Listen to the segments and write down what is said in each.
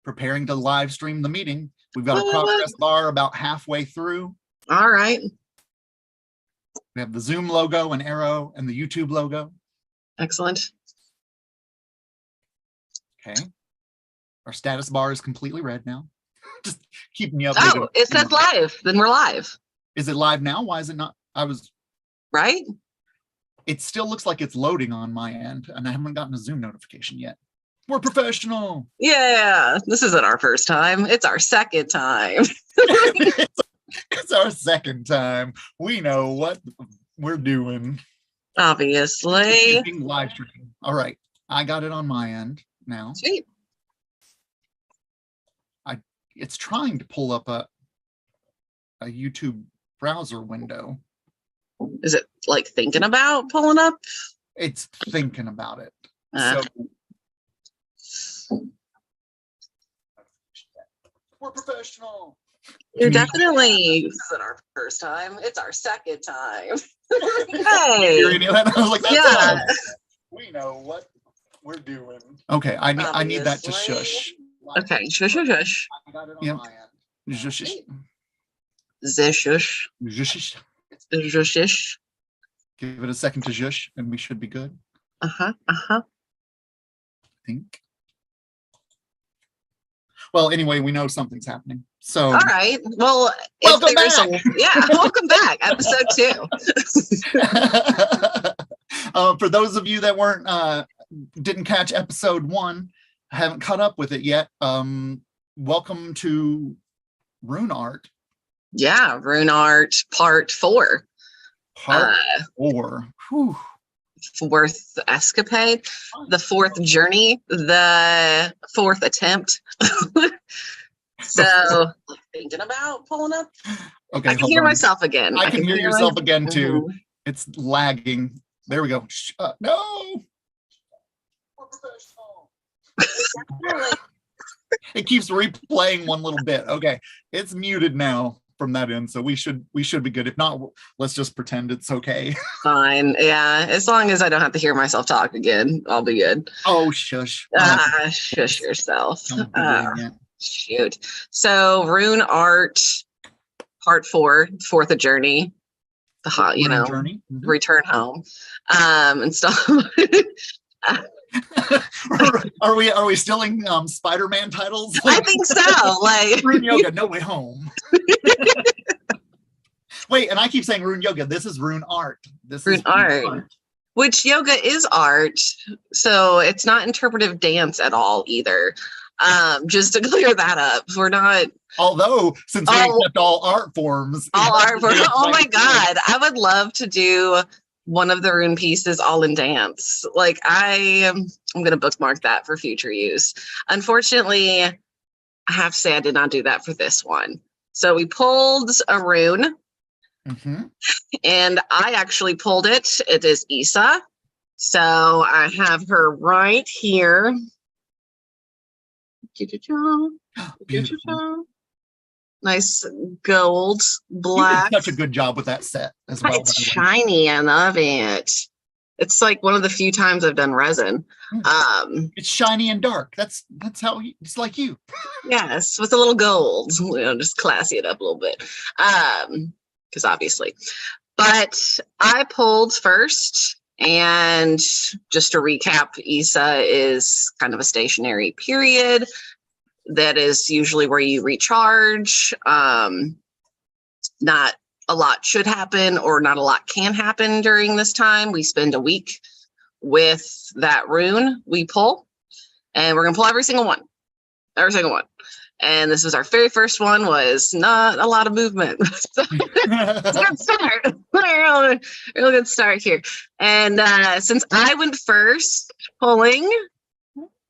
preparing to live stream the meeting. We've got a progress bar about halfway through. All right. We have the Zoom logo and arrow and the YouTube logo. Excellent. Okay. Our status bar is completely red now. Just keeping you updated. Oh, it says live. Then we're live. Is it live now? Why is it not? Right? It still looks like it's loading on my end, and I haven't gotten a Zoom notification yet. We're professional. Yeah, this isn't our first time. It's our second time. It's our second time. We know what we're doing. Obviously. Live streaming. All right. I got it on my end now. Sweet. It's trying to pull up a YouTube browser window. Is it like thinking about pulling up? It's thinking about it. So we're professional. You're definitely. This isn't our first time. It's our second time. Hey. I was like, that's us. We know what we're doing. Okay, I need that to shush. Okay, shush, shush, shush. I got it on my end. Shush, shush. Shush. Shush. Shush. Give it a second to shush, and we should be good. I think. Well, anyway, we know something's happening. So, all right. Well, welcome back. Welcome back. Episode 2. For those of you that didn't catch episode 1, haven't caught up with it yet. Welcome to Rune Art. Yeah, Rune Art Part 4. Part 4. Whew. Fourth escapade, the fourth journey, the fourth attempt. So thinking about pulling up. Okay, I can hear myself again. I can hear yourself again too. It's lagging. There we go. No. It keeps replaying one little bit. Okay, it's muted now from that end, so we should be good. If not, let's just pretend it's okay. Fine. Yeah, as long as I don't have to hear myself talk again, I'll be good. Oh, shush. Shush yourself. Shoot. So Rune Art Part 4, fourth journey. The journey. Return home. And stuff. Are we stealing Spider-Man titles? I think so. Like Rune Yoga, No Way Home. Wait, and I keep saying Rune Yoga. This is Rune Art. This Rune is art. Which yoga is art, so it's not interpretive dance at all either. Just to clear that up, we're not. Although, since we accept all art forms. Oh my God, I would love to do one of the rune pieces all in dance. Like I'm going to bookmark that for future use. Unfortunately, I have to say I did not do that for this one. So we pulled a rune. Mm-hmm. And I actually pulled it. It is Isa. So I have her right here. Nice gold, black. You did such a good job with that set as well. It's shiny. I love it. It's like one of the few times I've done resin. It's shiny and dark. That's how it's like you. Yes, with a little gold. Just classy it up a little bit. Because obviously. But I pulled first, and just to recap, Isa is kind of a stationary period. That is usually where you recharge. Not a lot should happen, or not a lot can happen during this time. We spend a week with that rune we pull, and we're going to pull every single one. And this was our very first one, was not a lot of movement. So it's a good start. Real good start here. And since I went first pulling,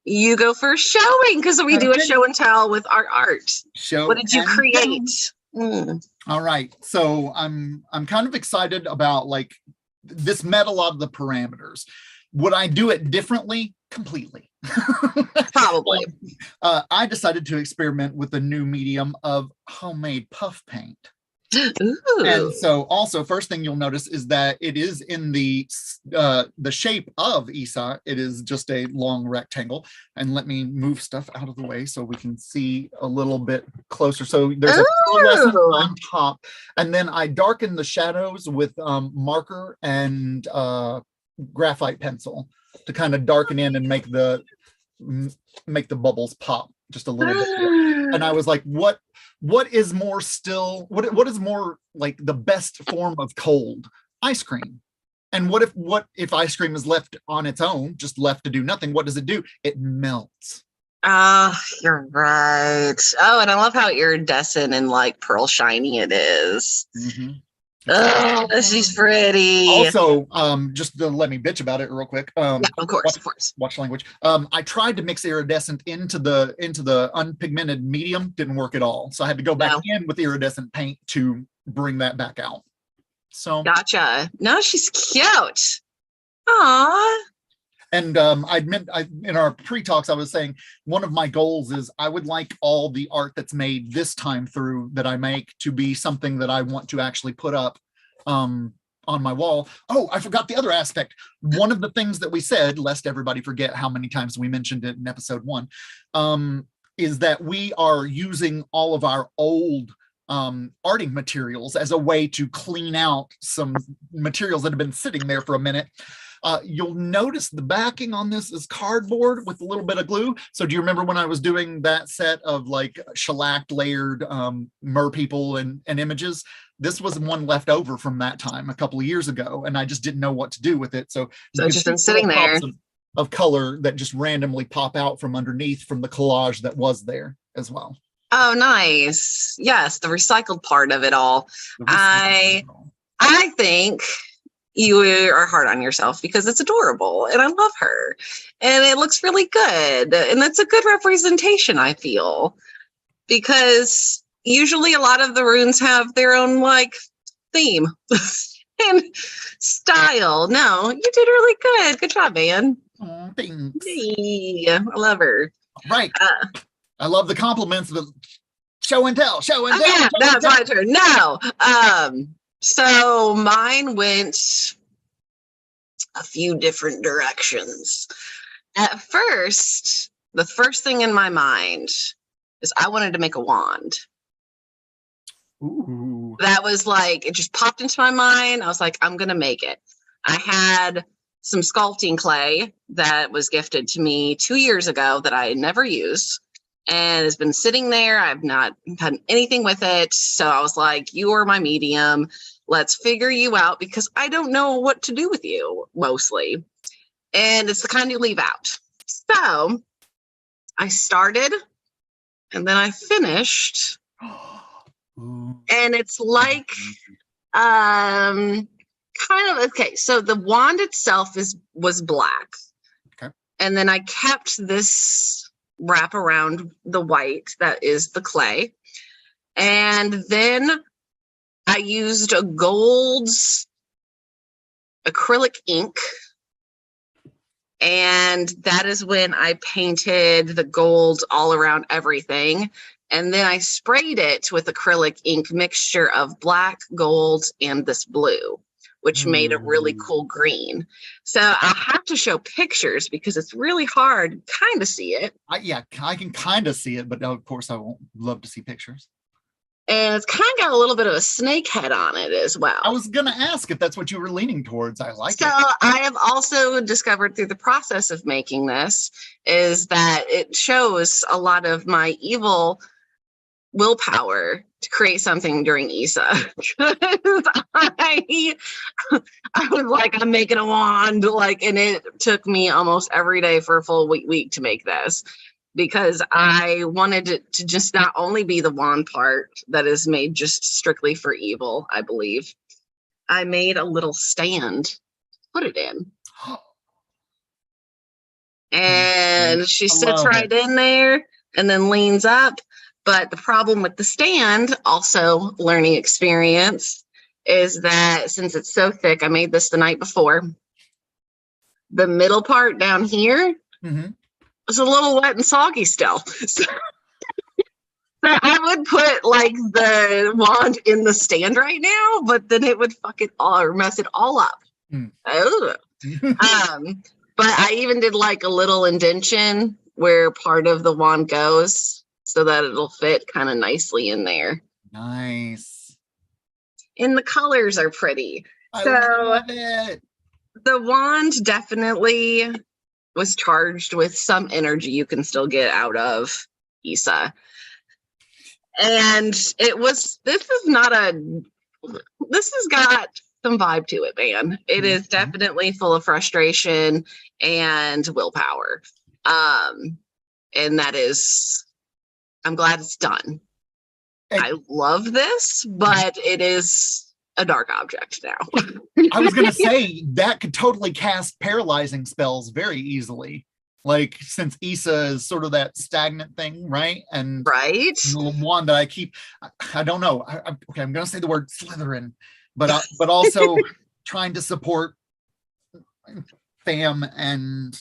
you go first showing, because we do a show and tell with our art. What did you create? All right. So I'm kind of excited about, like, this met a lot of the parameters. Would I do it differently? Completely. Probably. I decided to experiment with the new medium of homemade puff paint. And Ooh. so also first thing you'll notice is that it is in the shape of Isa. It is just a long rectangle. And let me move stuff out of the way so we can see a little bit closer. So there's a pearlescent Ooh. on top, and then I darken the shadows with marker and graphite pencil to kind of darken in and make the bubbles pop just a little bit more. And I was like, what is more still, what is more like the best form of cold? Ice cream. And what if ice cream is left on its own, just left to do nothing? What does it do? It melts. Oh, you're right. Oh, and I love how iridescent and like pearl shiny it is. Mm-hmm. Oh, she's pretty. Also, just to let me bitch about it real quick. Yeah, of course, of course. Watch language. I tried to mix iridescent into the unpigmented medium, didn't work at all. So I had to go back in with iridescent paint to bring that back out. So gotcha. No, she's cute. Aww. And in our pre-talks, I was saying one of my goals is I would like all the art that's made this time through that I make to be something that I want to actually put up on my wall. Oh, I forgot the other aspect. One of the things that we said, lest everybody forget how many times we mentioned it in episode 1, is that we are using all of our old arting materials as a way to clean out some materials that have been sitting there for a minute. You'll notice the backing on this is cardboard with a little bit of glue. So do you remember when I was doing that set of like shellacked layered mer people and images? This was one left over from that time a couple of years ago, and I just didn't know what to do with it. So it's just been sitting there of color that just randomly pop out from underneath from the collage that was there as well. Oh, nice. Yes, the recycled part of it all. I think you are hard on yourself because it's adorable and I love her and it looks really good. And that's a good representation, I feel, because usually a lot of the runes have their own like theme and style. No, you did really good. Good job, man. Oh, thanks. Yeah, I love her. Right. I love the compliments, but show and tell. Yeah, that's my turn. No. So mine went a few different directions. At first, the first thing in my mind is I wanted to make a wand. Ooh. That was like, it just popped into my mind. I was like, I'm going to make it. I had some sculpting clay that was gifted to me 2 years ago that I never used. And has been sitting there. I've not done anything with it. So I was like, you are my medium. Let's figure you out because I don't know what to do with you mostly. And it's the kind you leave out. So I started and then I finished. And it's like, kind of, okay. So the wand itself was black. Okay. And then I kept this wrap around the white that is the clay, and then I used a gold acrylic ink, and that is when I painted the gold all around everything, and then I sprayed it with acrylic ink mixture of black, gold, and this blue, which made a really cool green. So I'll have to show pictures because it's really hard kind of see it. Yeah, I can kind of see it, but of course I won't love to see pictures. And it's kind of got a little bit of a snake head on it as well. I was going to ask if that's what you were leaning towards. I like it. So I have also discovered through the process of making this is that it shows a lot of my evil willpower to create something during Isa. I was like, I'm making a wand, like, and it took me almost every day for a full week to make this because I wanted it to just not only be the wand part that is made just strictly for evil, I believe. I made a little stand to put it in. And she sits right in there and then leans up. But the problem with the stand, also learning experience, is that since it's so thick, I made this the night before. The middle part down here was a little wet and soggy still. So I would put like the wand in the stand right now, but then it would fuck it all or mess it all up. Mm. But I even did like a little indention where part of the wand goes so that it'll fit kind of nicely in there. Nice. And the colors are pretty. I So love it. the wand definitely was charged with some energy you can still get out of Issa. And this has got some vibe to it, man. It is definitely full of frustration and willpower. And that is, I'm glad it's done. I love this, but it is a dark object now. I was going to say that could totally cast paralyzing spells very easily. Like, since Issa is sort of that stagnant thing, right? And right. the one that I keep, I don't know. Okay, I'm going to say the word Slytherin, but also trying to support fam and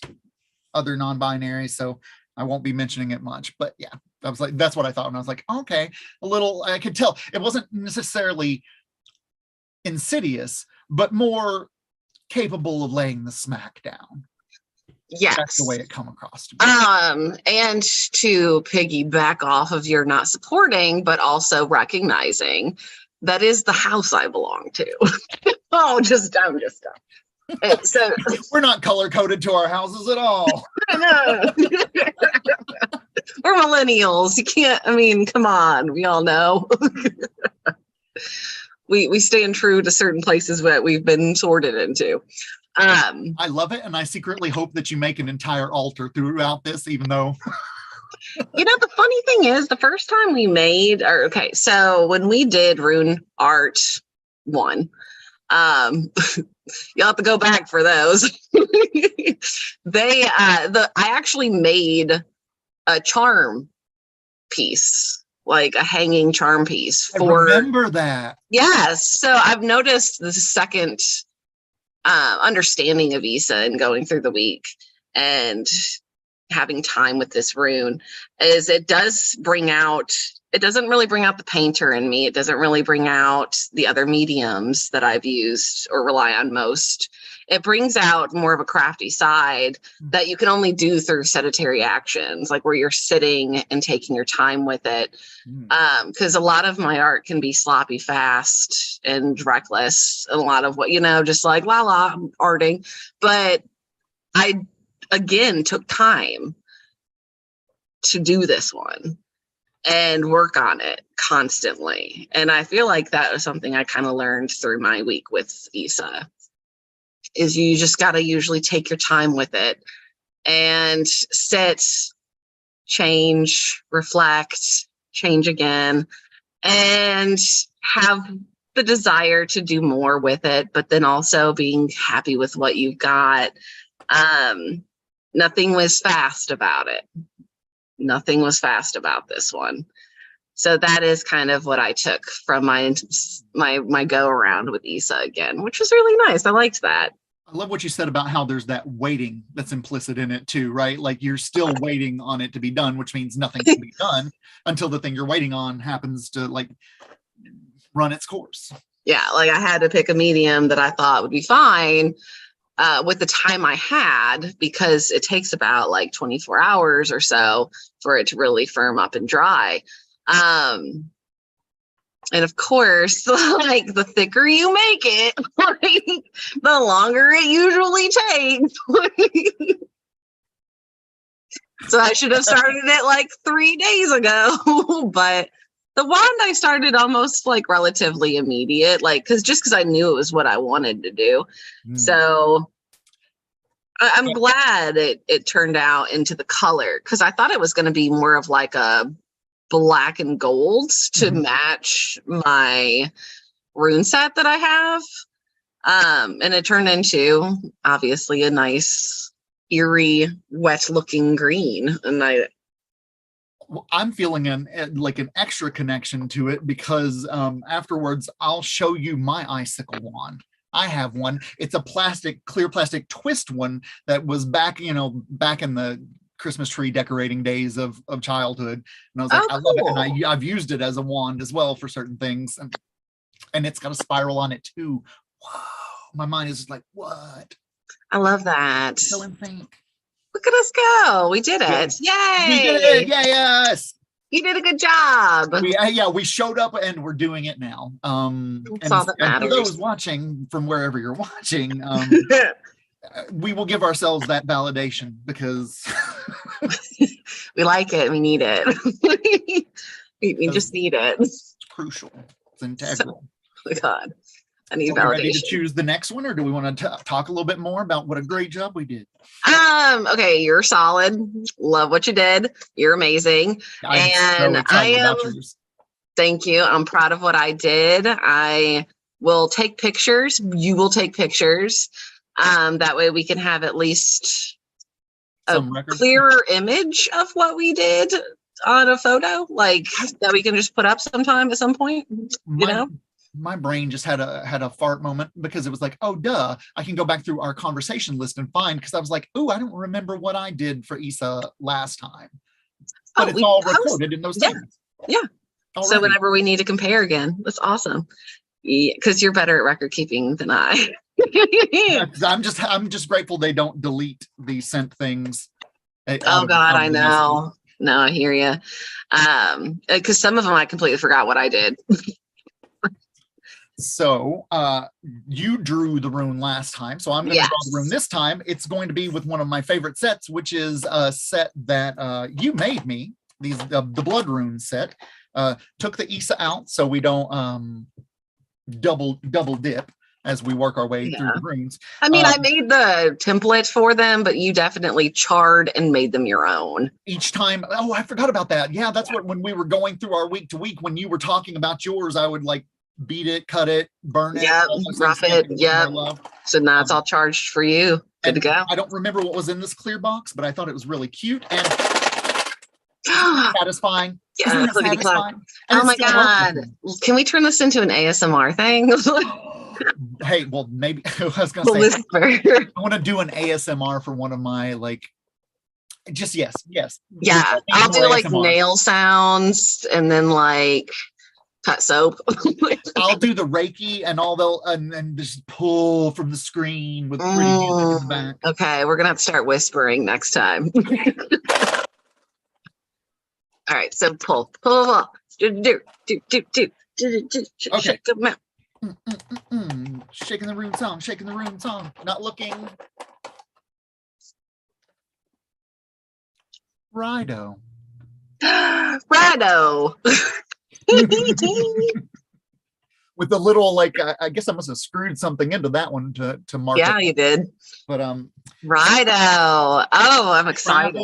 other non-binary. So I won't be mentioning it much. But yeah, I was like, that's what I thought. And I was like, okay, I could tell it wasn't necessarily insidious, but more capable of laying the smack down. Yes, that's the way it come across to me. And to piggyback off of your not supporting, but also recognizing that is the house I belong to. I'm just dumb. So we're not color coded to our houses at all. We're millennials. You can't. I mean, come on. We all know. We stand true to certain places that we've been sorted into. I love it, and I secretly hope that you make an entire altar throughout this, even though the funny thing is, the first time we made so when we did Rune Art 1, you'll have to go back for those. I actually made a charm piece, like a hanging charm piece for. I remember that. Yes. So I've noticed the second understanding of Issa and going through the week and having time with this rune is it doesn't really bring out the painter in me. It doesn't really bring out the other mediums that I've used or rely on most. It brings out more of a crafty side that you can only do through sedentary actions, like where you're sitting and taking your time with it. Because a lot of my art can be sloppy fast and reckless. And a lot of what, just like la arting. But I, again, took time to do this one and work on it constantly. And I feel like that was something I kind of learned through my week with Issa. Is you just got to usually take your time with it and sit, change, reflect, change again, and have the desire to do more with it, but then also being happy with what you've got. Nothing was fast about it. Nothing was fast about this one. So that is kind of what I took from my go around with Issa again, which was really nice. I liked that. I love what you said about how there's that waiting that's implicit in it too, right? Like you're still waiting on it to be done, which means nothing can be done until the thing you're waiting on happens to like run its course. Yeah, like I had to pick a medium that I thought would be fine with the time I had, because it takes about like 24 hours or so for it to really firm up and dry. And of course, like the thicker you make it, like, the longer it usually takes. So I should have started it like 3 days ago, but the wand I started almost like relatively immediate, like because I knew it was what I wanted to do. So I'm glad it turned out into the color, because I thought it was going to be more of like a black and gold to match my rune set that I have. And it turned into obviously a nice, eerie, wet looking green. And I'm feeling an extra connection to it because afterwards I'll show you my icicle wand. I have one. It's a clear plastic twist one that was back in the Christmas tree decorating days of childhood. And I was like, Oh, I love it. And cool. I've used it as a wand as well for certain things. And it's got a spiral on it too. Whoa. My mind is just like, what? I love that. So in sync. Look at us go. We did Yeah. it. We did it. Yay. Yeah, yes. You did a good job. We showed up and we're doing it now. That's all that And for those matters. watching from wherever you're watching, we will give ourselves that validation because We like it. We need it. we just need it. it's crucial. It's integral. Oh my God. I need Are we ready to validation. choose the next one, or do we want to talk a little bit more about what a great job we did? Okay, you're solid. Love what you did. You're amazing. I'm And so excited about yours. thank you. I'm proud of what I did. I will take pictures. You will take pictures. That way we can have at least a Some record. clearer image of what we did on a photo, like that we can just put up sometime at some point. My brain just had a fart moment because it was like, oh duh, I can go back through our conversation list and find, because I was like, oh, I don't remember what I did for Issa last time. But it's all recorded in those things. Yeah. Already. So whenever we need to compare again, that's awesome. Because you're better at record keeping than I. I'm just grateful they don't delete the sent things. Oh God, I know. No, I hear you. Because some of them I completely forgot what I did. So you drew the rune last time, so I'm going to draw the rune this time. It's going to be with one of my favorite sets, which is a set that you made me. The blood rune set. Took the Issa out so we don't double dip as we work our way through the runes. I mean, I made the template for them, but you definitely charred and made them your own. Each time, oh, I forgot about that. Yeah, that's what, when we were going through our week to week, when you were talking about yours, I would like beat it, cut it, burn it. Yeah, rough it. Yeah. So now it's all charged for you. Good to go. I don't remember what was in this clear box, but I thought it was really cute and satisfying. Yeah, satisfying. Oh my God. Can we turn this into an ASMR thing? Hey, well, maybe I was going to say, I want to do an ASMR for one of my, like, just yes. Yeah, I'll do like nail sounds and then like cut soap. I'll do the Reiki and and just pull from the screen with pretty music in the back. Okay, we're gonna have to start whispering next time. All right, so pull. Do. Okay. Shake them out. Shaking the rune song. Not looking. Rido. With the little, like, I guess I must have screwed something into that one to mark. Yeah, you did. But Rido. Oh, I'm excited.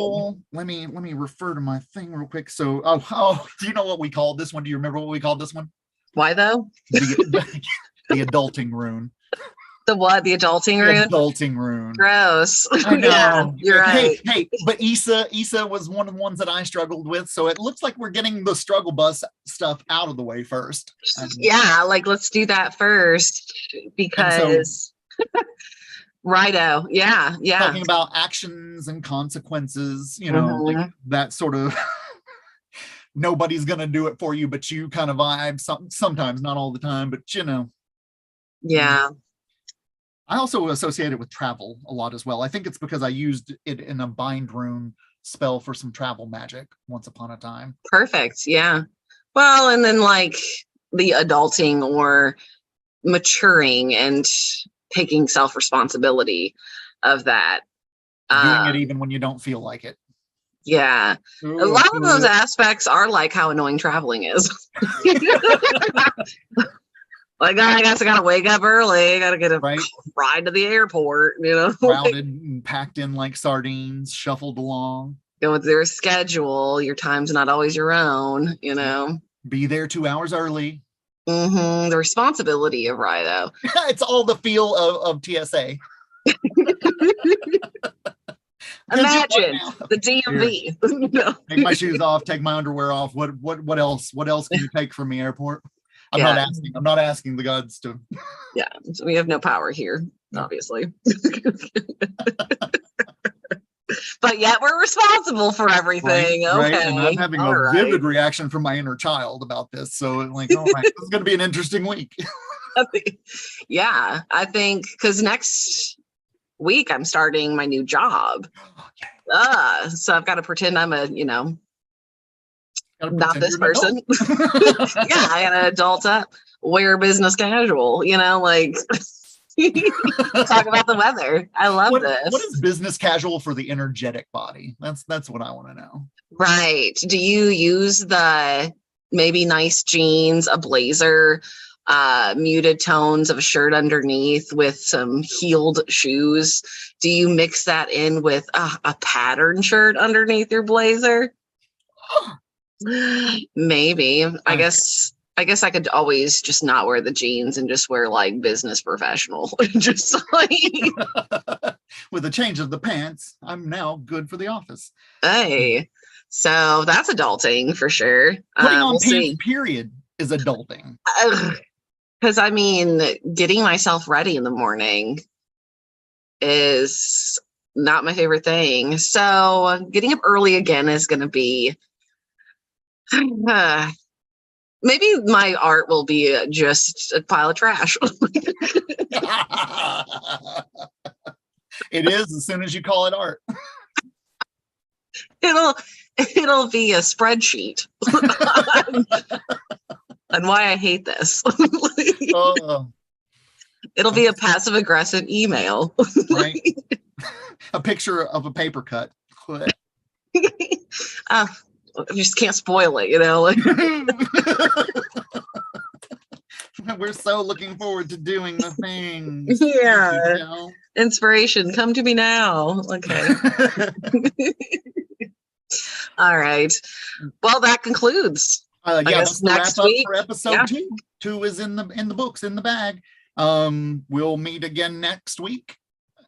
Let me refer to my thing real quick. So, do you know what we called this one? Do you remember what we called this one? Why though? The adulting rune. The what? The adulting rune? Adulting rune. Gross. I know. Yeah, you're right. Hey, but Issa was one of the ones that I struggled with. So it looks like we're getting the struggle bus stuff out of the way first. Yeah, like let's do that first because righto. Yeah. Talking about actions and consequences, like that sort of nobody's gonna do it for you, but you kind of vibe sometimes, not all the time, but Yeah. I also associate it with travel a lot as well. I think it's because I used it in a bind rune spell for some travel magic once upon a time. Perfect. Yeah. Well, and then like the adulting or maturing and taking self-responsibility of that. Doing it even when you don't feel like it. Yeah. A lot of those aspects are like how annoying traveling is. Like, I guess I gotta wake up early. I gotta get a ride to the airport, Crowded and packed in like sardines, shuffled along. Go with their schedule. Your time's not always your own, Be there 2 hours early. The responsibility of Rido. It's all the feel of TSA. Imagine the DMV. Take my shoes off, take my underwear off. What else? What else can you take from me, airport? I'm not asking the gods to. Yeah, so we have no power here, obviously. But yet we're responsible for everything. Right. Okay. And I'm having All a right. vivid reaction from my inner child about this. So like, all right, this is going to be an interesting week. Yeah, I think because next week I'm starting my new job. So I've got to pretend I'm a, Gotta not pretend this you're an person. adult. Yeah, I got to adult up, wear business casual, like talk about the weather. I love this. What is business casual for the energetic body? That's what I want to know. Right. Do you use the maybe nice jeans, a blazer, muted tones of a shirt underneath with some heeled shoes? Do you mix that in with a pattern shirt underneath your blazer? Maybe. I guess I could always just not wear the jeans and just wear like business professional. Just like With a change of the pants, I'm now good for the office. hey. So that's adulting for sure. Putting on We'll pants, see. period, is adulting. Because I mean, getting myself ready in the morning is not my favorite thing. So getting up early again is going to be. Maybe my art will be just a pile of trash. It is as soon as you call it art. It'll be a spreadsheet on why I hate this. It'll be a passive aggressive email. Right. A picture of a paper cut. I just can't spoil it, We're so looking forward to doing the things. Yeah. Inspiration, come to me now. Okay. All right. Well, that concludes. Yeah, that's the next wrap week up for episode 2. 2 is in the books, in the bag. We'll meet again next week,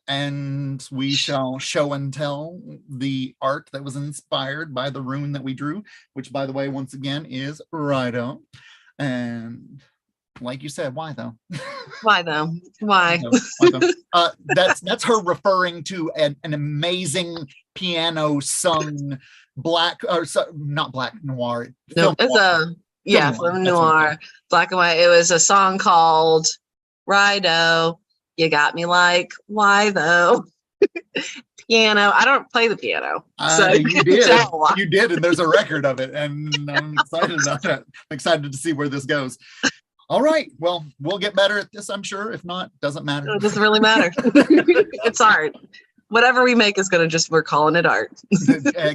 and we shall show and tell the art that was inspired by the rune that we drew, which, by the way, once again, is Rhino. And like you said, why though? Why though? Why? That's her referring to an amazing piano sung not black noir. No, it's film noir, black and white. It was a song called Rido. You got me like, why though? Piano. I don't play the piano. So you did, and there's a record of it, and I'm excited about that. I'm excited to see where this goes. All right. Well, we'll get better at this, I'm sure. If not, doesn't matter. It doesn't really matter. It's art. Whatever we make is we're calling it art.